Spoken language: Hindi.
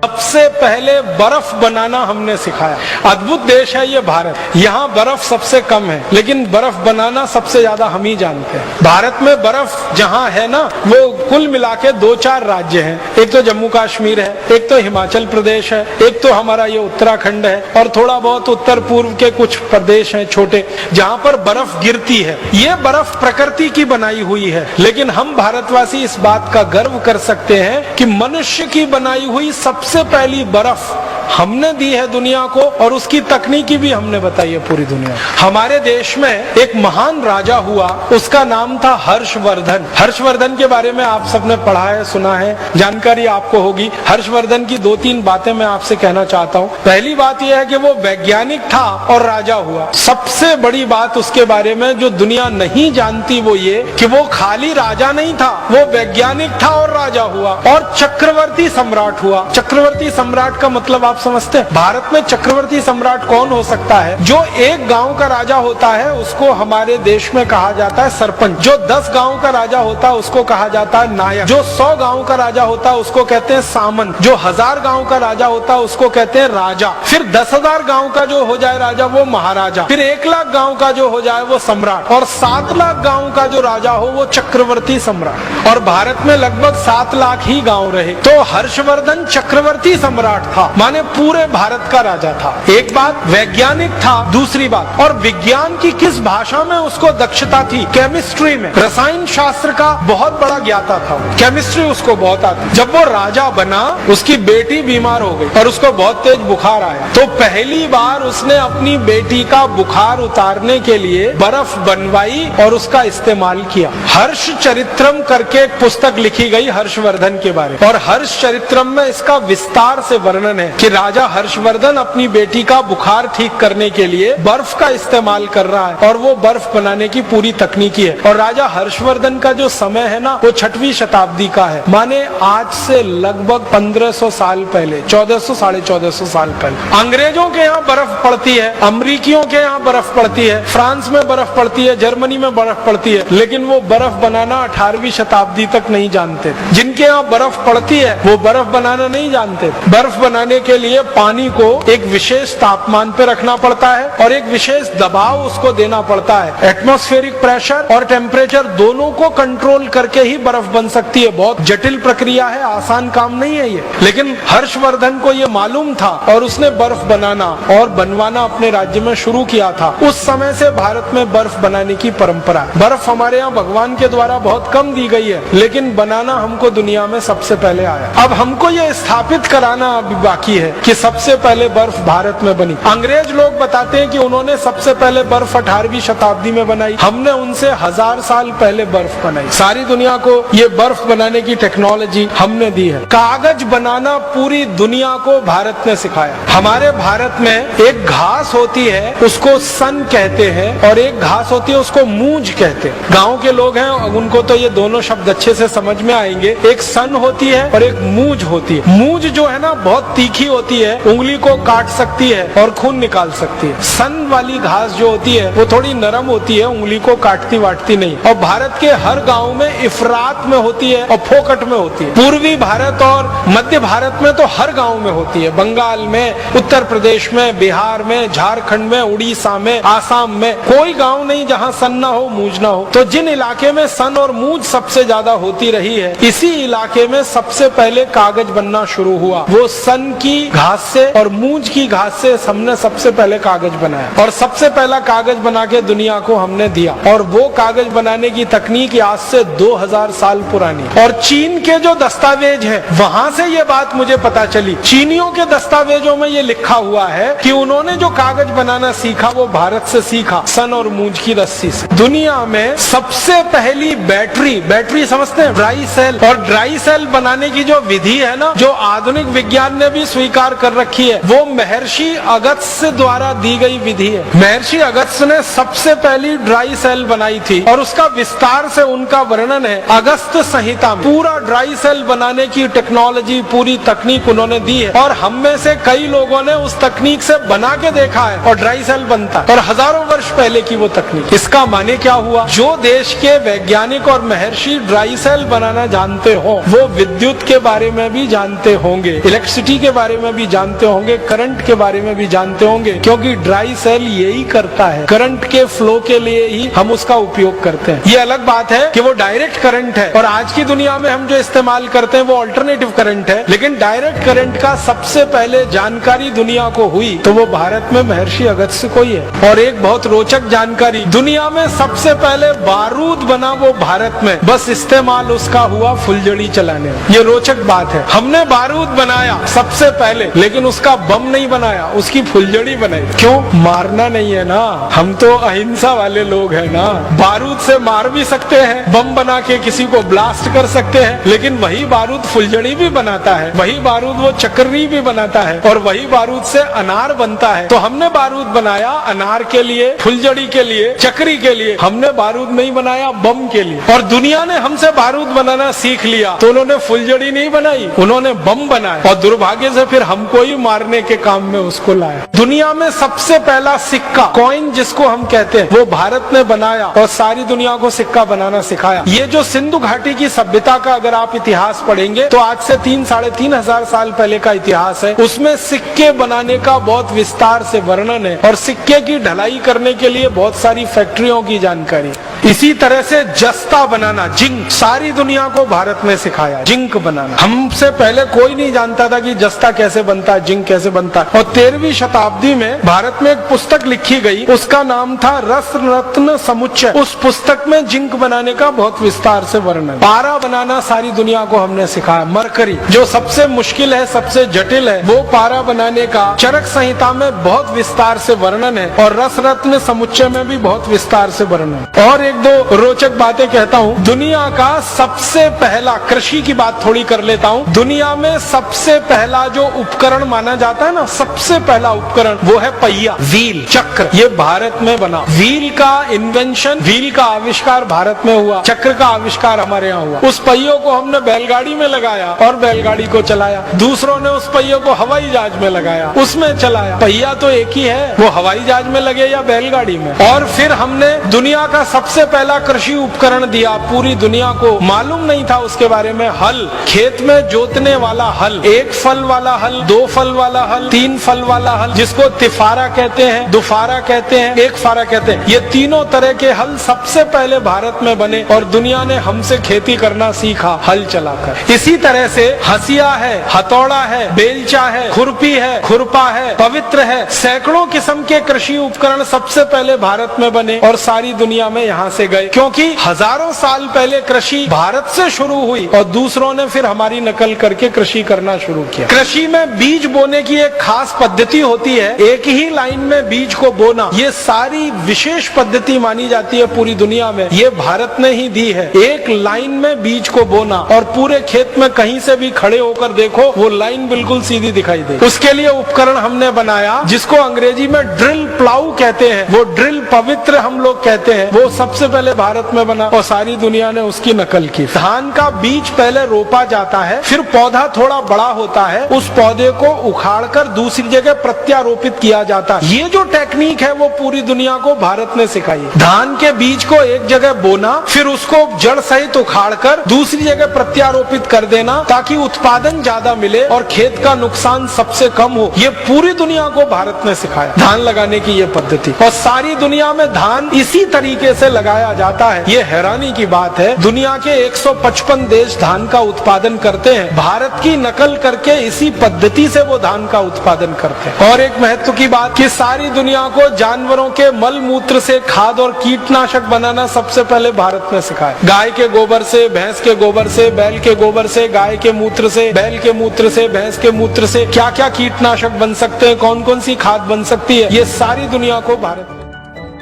सबसे पहले बर्फ बनाना हमने सिखाया। अद्भुत देश है ये भारत। यहाँ बर्फ सबसे कम है, लेकिन बर्फ बनाना सबसे ज्यादा हम ही जानते हैं। भारत में बर्फ जहाँ है ना, वो कुल मिला के 2-4 राज्य हैं। एक तो जम्मू कश्मीर है, एक तो हिमाचल प्रदेश है, एक तो हमारा ये उत्तराखंड है, और थोड़ा बहुत उत्तर पूर्व के कुछ प्रदेश हैं छोटे, जहाँ पर बर्फ गिरती है। ये बर्फ प्रकृति की बनाई हुई है, लेकिन हम भारतवासी इस बात का गर्व कर सकते हैं कि मनुष्य की बनाई हुई सबसे पहली बर्फ हमने दी है दुनिया को, और उसकी तकनीकी भी हमने बताई है पूरी दुनिया। हमारे देश में एक महान राजा हुआ, उसका नाम था हर्षवर्धन। हर्षवर्धन के बारे में आप सबने पढ़ा है, सुना है, जानकारी आपको होगी। हर्षवर्धन की 2-3 बातें मैं आपसे कहना चाहता हूँ। पहली बात यह है कि वो वैज्ञानिक था और राजा हुआ। सबसे बड़ी बात उसके बारे में जो दुनिया नहीं जानती वो ये कि वो खाली राजा नहीं था, वो वैज्ञानिक था और राजा हुआ, और चक्रवर्ती सम्राट हुआ। चक्रवर्ती सम्राट का मतलब आप समझते हैं? भारत में चक्रवर्ती सम्राट कौन हो सकता है? जो एक गांव का राजा होता है उसको हमारे देश में कहा जाता है सरपंच। जो 10 गांव का राजा होता है उसको कहा जाता है नायक। जो 100 गांव का राजा होता है उसको कहते हैं सामंत। जो 1000 गांव का राजा होता है उसको कहते हैं राजा। फिर 10,000 गांव का जो हो जाए राजा वो महाराजा। फिर 1 लाख गांव का जो हो जाए वो सम्राट, और 7 लाख गांव का जो राजा हो वो चक्रवर्ती सम्राट। और भारत में लगभग 7 लाख ही गांव रहे, तो हर्षवर्धन चक्रवर्ती सम्राट था, माने पूरे भारत का राजा था। एक बात, वैज्ञानिक था। दूसरी बात, और विज्ञान की किस भाषा में उसको दक्षता थी? केमिस्ट्री में। रसायन शास्त्र का बहुत बड़ा ज्ञाता था, केमिस्ट्री उसको बहुत आती। जब वो राजा बना, उसकी बेटी बीमार हो गई और उसको बहुत तेज बुखार आया, तो पहली बार उसने अपनी बेटी का बुखार उतारने के लिए बर्फ बनवाई और उसका इस्तेमाल किया। हर्ष चरित्रम करके एक पुस्तक लिखी गई हर्षवर्धन के बारे में, और हर्ष चरित्रम में इसका विस्तार से वर्णन है कि राजा हर्षवर्धन अपनी बेटी का बुखार ठीक करने के लिए बर्फ का इस्तेमाल कर रहा है, और वो बर्फ बनाने की पूरी तकनीकी है। और राजा हर्षवर्धन का जो समय है ना, वो 6वीं शताब्दी का है, माने आज से लगभग 1500 साल पहले, 1400 साढ़े 1400 साल पहले। अंग्रेजों के यहाँ बर्फ पड़ती है, अमरीकियों के यहाँ बर्फ पड़ती है, फ्रांस में बर्फ पड़ती है, जर्मनी में बर्फ पड़ती है, लेकिन वो बर्फ बनाना 18वीं शताब्दी तक नहीं जानते। जिनके यहाँ बर्फ पड़ती है वो बर्फ बनाना नहीं जानते। बर्फ बनाने के लिए पानी को एक विशेष तापमान पे रखना पड़ता है और एक विशेष दबाव उसको देना पड़ता है। एटमॉस्फेरिक प्रेशर और टेम्परेचर दोनों को कंट्रोल करके ही बर्फ बन सकती है। बहुत जटिल प्रक्रिया है, आसान काम नहीं है ये, लेकिन हर्षवर्धन को ये मालूम था और उसने बर्फ बनाना और बनवाना अपने राज्य में शुरू किया था। उस समय से भारत में बर्फ बनाने की परंपरा है। बर्फ हमारे यहाँ भगवान के द्वारा बहुत कम दी गई है, लेकिन बनाना हमको दुनिया में सबसे पहले आया। अब हमको ये स्थापित कराना अभी बाकी है कि सबसे पहले बर्फ भारत में बनी। अंग्रेज लोग बताते हैं कि उन्होंने सबसे पहले बर्फ 18वीं शताब्दी में बनाई, हमने उनसे 1000 साल पहले बर्फ बनाई। सारी दुनिया को ये बर्फ बनाने की टेक्नोलॉजी हमने दी है। कागज बनाना पूरी दुनिया को भारत ने सिखाया। हमारे भारत में एक घास होती है उसको सन कहते हैं, और एक घास होती है उसको मूंज कहते हैं। गाँव के लोग हैं उनको तो ये दोनों शब्द अच्छे से समझ में आएंगे। एक सन होती है और एक मूंज होती है। मूंज जो है ना बहुत तीखी होती है, उंगली को काट सकती है और खून निकाल सकती है। सन वाली घास जो होती है वो थोड़ी नरम होती है, उंगली को काटती वाटती नहीं। और भारत के हर गांव में इफरात में होती है और फोकट में होती है। पूर्वी भारत और मध्य भारत में तो हर गांव में होती है। बंगाल में, उत्तर प्रदेश में, बिहार में, झारखंड में, उड़ीसा में, आसाम में कोई गांव नहीं जहां सन ना हो, मूंज ना हो। तो जिन इलाके में सन और मूंज सबसे ज्यादा होती रही है, इसी इलाके में सबसे पहले कागज बनना शुरू हुआ। वो सन की घास से और मूंज की घास से हमने सबसे पहले कागज बनाया, और सबसे पहला कागज बना के दुनिया को हमने दिया। और वो कागज बनाने की तकनीक आज से 2000 साल पुरानी। और चीन के जो दस्तावेज है वहां से ये बात मुझे पता चली। चीनियों के दस्तावेजों में ये लिखा हुआ है कि उन्होंने जो कागज बनाना सीखा वो भारत से सीखा, सन और मूंज की रस्सी से। दुनिया में सबसे पहली बैटरी समझते हैं, ड्राई सेल। और ड्राई सेल बनाने की जो विधि है ना, जो आधुनिक विज्ञान ने भी स्वीकार कर रखी है, वो महर्षि अगस्त्य द्वारा दी गई विधि है। महर्षि अगस्त्य ने सबसे पहली ड्राई सेल बनाई थी, और उसका विस्तार से उनका वर्णन है अगस्त्य संहिता में। पूरा ड्राई सेल बनाने की टेक्नोलॉजी, पूरी तकनीक उन्होंने दी है, और हम में से कई लोगों ने उस तकनीक से बना के देखा है और ड्राई सेल बनता है, और हजारों वर्ष पहले की वो तकनीक। इसका मानिए माने क्या हुआ, जो देश के वैज्ञानिक और महर्षि ड्राई सेल बनाना जानते हो वो विद्युत के बारे में भी जानते होंगे, इलेक्ट्रिसिटी के बारे में भी जानते होंगे, करंट के बारे में भी जानते होंगे, क्योंकि ड्राई सेल यही करता है। करंट के फ्लो के लिए ही हम उसका उपयोग करते हैं। ये अलग बात है कि वो डायरेक्ट करंट है और आज की दुनिया में हम जो इस्तेमाल करते हैं वो अल्टरनेटिव करंट है, लेकिन डायरेक्ट करंट का सबसे पहले जानकारी दुनिया को हुई तो वो भारत में महर्षि अगस्त्य को ही है। और एक बहुत रोचक जानकारी, दुनिया में सबसे पहले बारूद बना वो भारत में, बस इस्तेमाल उसका हुआ फुलझड़ी चलाने में। ये रोचक बात है, हमने बारूद बनाया सबसे पहले, लेकिन उसका बम नहीं बनाया, उसकी फुलझड़ी बनाई। क्यों? मारना नहीं है ना, हम तो अहिंसा वाले लोग हैं ना। बारूद से मार भी सकते हैं, बम बना के किसी को ब्लास्ट कर सकते हैं, लेकिन वही बारूद फुलझड़ी भी बनाता है, वही बारूद वो चक्री भी बनाता है और वही बारूद से अनार बनता है। तो हमने बारूद बनाया अनार के लिए, फुलझड़ी के लिए, चक्री के लिए, हमने बारूद नहीं बनाया बम के लिए। और दुनिया ने हमसे बारूद बनाना सीख लिया तो उन्होंने फुलझड़ी नहीं बनाई, उन्होंने बम बनाया और दुर्भाग्य से फिर हमको ही मारने के काम में उसको लाया। दुनिया में सबसे पहला सिक्का, कॉइन जिसको हम कहते हैं, वो भारत ने बनाया और सारी दुनिया को सिक्का बनाना सिखाया। ये जो सिंधु घाटी की सभ्यता का अगर आप इतिहास पढ़ेंगे तो आज से 3-3.5 हजार साल पहले का इतिहास है, उसमें सिक्के बनाने का बहुत विस्तार से वर्णन है और सिक्के की ढलाई करने के लिए बहुत सारी फैक्ट्रियों की जानकारी। इसी तरह से जस्ता बनाना, जिंक, सारी दुनिया को भारत ने सिखाया जिंक बनाना। हमसे पहले कोई नहीं जानता था कि जस्ता कैसे बनता है, जिंक कैसे बनता है। और 13वीं शताब्दी में भारत में एक पुस्तक लिखी गई, उसका नाम था रस रत्न समुच्चय। उस पुस्तक में जिंक बनाने का बहुत विस्तार से वर्णन। पारा बनाना सारी दुनिया को हमने सिखाया। मरकरी जो सबसे मुश्किल है, सबसे जटिल है, वो पारा बनाने का चरक संहिता में बहुत विस्तार से वर्णन है और रस रत्न समुच्चय में भी बहुत विस्तार से वर्णन। और एक दो रोचक बातें कहता हूँ। दुनिया का सबसे पहला, कृषि की बात थोड़ी कर लेता हूँ, दुनिया में सबसे पहला जो उपकरण माना जाता है ना, सबसे पहला उपकरण वो है पहिया, व्हील, चक्र। ये भारत में बना। व्हील का इन्वेंशन, व्हील का आविष्कार भारत में हुआ, चक्र का आविष्कार हमारे यहाँ हुआ। उस पहियों को हमने बैलगाड़ी में लगाया और बैलगाड़ी को चलाया। दूसरों ने उस पहियों को हवाई जहाज में लगाया, उसमें चलाया। पहिया तो एक ही है, वो हवाई जहाज में लगे या बैलगाड़ी में। और फिर हमने दुनिया का सबसे पहला कृषि उपकरण दिया पूरी दुनिया को, मालूम नहीं था उसके बारे में, हल, खेत में जोतने वाला हल, एक फल वाला हल, दो फल वाला हल, तीन फल वाला हल, जिसको तिफारा कहते हैं, दुफारा कहते हैं, एक फारा कहते हैं। ये तीनों तरह के हल सबसे पहले भारत में बने और दुनिया ने हमसे खेती करना सीखा हल चलाकर। इसी तरह से हसिया है, हथौड़ा है, बेलचा है, खुरपी है, खुरपा है, पवित्र है, सैकड़ों किस्म के कृषि उपकरण सबसे पहले भारत में बने और सारी दुनिया में यहाँ से गए, क्योंकि हजारों साल पहले कृषि भारत से शुरू हुई और दूसरों ने फिर हमारी नकल करके कृषि करना शुरू किया। कृषि में बीज बोने की एक खास पद्धति होती है, एक ही लाइन में बीज को बोना। ये सारी विशेष पद्धति मानी जाती है पूरी दुनिया में, ये भारत ने ही दी है। एक लाइन में बीज को बोना और पूरे खेत में कहीं से भी खड़े होकर देखो वो लाइन बिल्कुल सीधी दिखाई दे। उसके लिए उपकरण हमने बनाया जिसको अंग्रेजी में ड्रिल प्लाऊ कहते हैं, वो ड्रिल पवित्र हम लोग कहते हैं, वो सबसे पहले भारत में बना और सारी दुनिया ने उसकी नकल की। धान का बीज पहले रोपा जाता है, फिर पौधा थोड़ा बड़ा होता है, उस पौधे को उखाड़कर दूसरी जगह प्रत्यारोपित किया जाता है। ये जो टेक्निक है वो पूरी दुनिया को भारत ने सिखाई। धान के बीज को एक जगह बोना, फिर उसको जड़ सहित उखाड़कर दूसरी जगह प्रत्यारोपित कर देना ताकि उत्पादन ज्यादा मिले और खेत का नुकसान सबसे कम हो। ये पूरी दुनिया को भारत ने सिखाया धान लगाने की ये पद्धति, और सारी दुनिया में धान इसी तरीके से लगाया जाता है। ये हैरानी की बात है, दुनिया के 155 देश धान का उत्पादन करते हैं, भारत की नकल करके इसी पद्धति से वो धान का उत्पादन करते हैं। और एक महत्व की बात कि सारी दुनिया को जानवरों के मल मूत्र से खाद और कीटनाशक बनाना सबसे पहले भारत ने सिखाया। गाय के गोबर से, भैंस के गोबर से, बैल के गोबर से, गाय के मूत्र से, बैल के मूत्र से, भैंस के मूत्र से क्या क्या कीटनाशक बन सकते हैं, कौन कौन सी खाद बन सकती है, ये सारी दुनिया को भारत